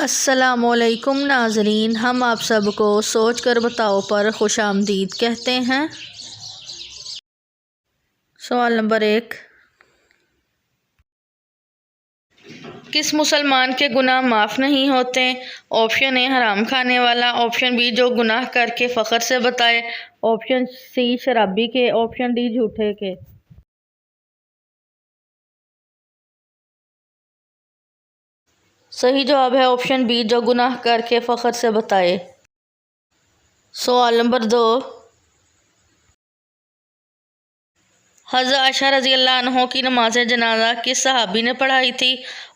अस्सलामुअलैकुम नाज़रीन, हम आप सबको सोच कर बताओ पर खुशामदीद कहते हैं। सवाल नंबर 1, किस मुसलमान के गुनाह माफ़ नहीं होते? ऑप्शन ए हराम खाने वाला, ऑप्शन बी जो गुनाह करके फ़ख्र से बताए, ऑप्शन सी शराबी के, ऑप्शन डी झूठे के। सही जवाब है ऑप्शन बी जो गुनाह करके फ़ख्र से बताए। सवाल नंबर 2, हज़रत आयशा रज़ी अल्लाह अन्हा की नमाज जनाजा किस सहाबी ने पढ़ाई थी?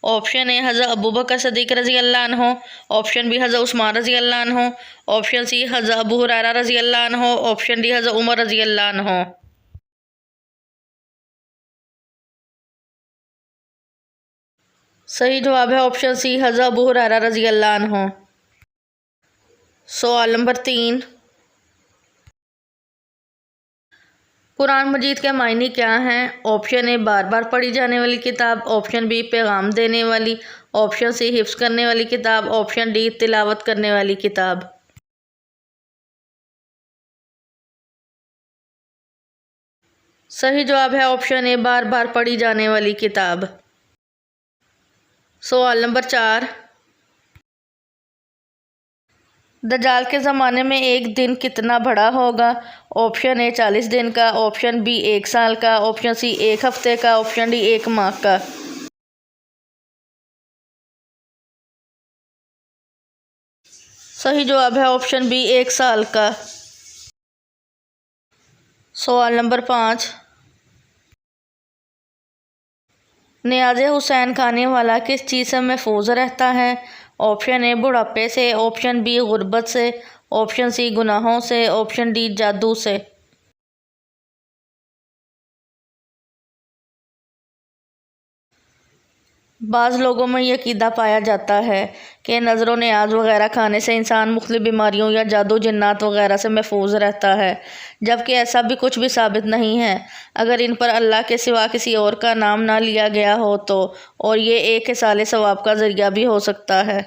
ऑप्शन ए हज़रत अबू बकर सदीक रज़ी अल्लाह अन्हु, ऑप्शन बी हज़रत उस्मान रज़ी अल्लाह अन्हु, ऑप्शन सी हज़रत अबू हुरैरा रज़ी अल्लाह अन्हु, ऑप्शन डी हज़रत उमर रज़ी अल्लाह अन्हु। सही जवाब है ऑप्शन सी हज़रत अबू हुरैरा रज़ी अल्लाह अन्हु। सवाल नंबर 3, कुरान मजीद के मायने क्या हैं? ऑप्शन ए बार बार पढ़ी जाने वाली किताब, ऑप्शन बी पैगाम देने वाली, ऑप्शन सी हिफ्ज़ करने वाली किताब, ऑप्शन डी तिलावत करने वाली किताब। सही जवाब है ऑप्शन ए बार बार पढ़ी जाने वाली किताब। सवाल नंबर 4, दज्जाल के ज़माने में एक दिन कितना बड़ा होगा? ऑप्शन ए 40 दिन का, ऑप्शन बी 1 साल का, ऑप्शन सी 1 हफ्ते का, ऑप्शन डी 1 माह का। सही जवाब है ऑप्शन बी 1 साल का। सवाल नंबर 5, नियाज़ हुसैन खाने वाला किस चीज़ से महफूज रहता है? ऑप्शन ए बुढ़ापे से, ऑप्शन बी गुर्बत से, ऑप्शन सी गुनाहों से, ऑप्शन डी जादू से। बाज़ लोगों में ये अक़ीदा पाया जाता है कि नज़र नियाज़ वगैरह खाने से इंसान मुख्तलिफ़ बीमारियों या जादू जिन्नात वगैरह से महफूज रहता है, जबकि ऐसा भी कुछ भी साबित नहीं है अगर इन पर अल्लाह के सिवा किसी और का नाम ना लिया गया हो तो, और ये एक इसाले सवाब का ज़रिया भी हो सकता है।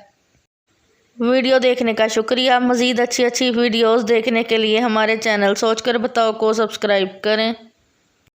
वीडियो देखने का शुक्रिया। मज़ीद अच्छी वीडियोज़ देखने के लिए हमारे चैनल सोच कर बताओ को सब्सक्राइब करें।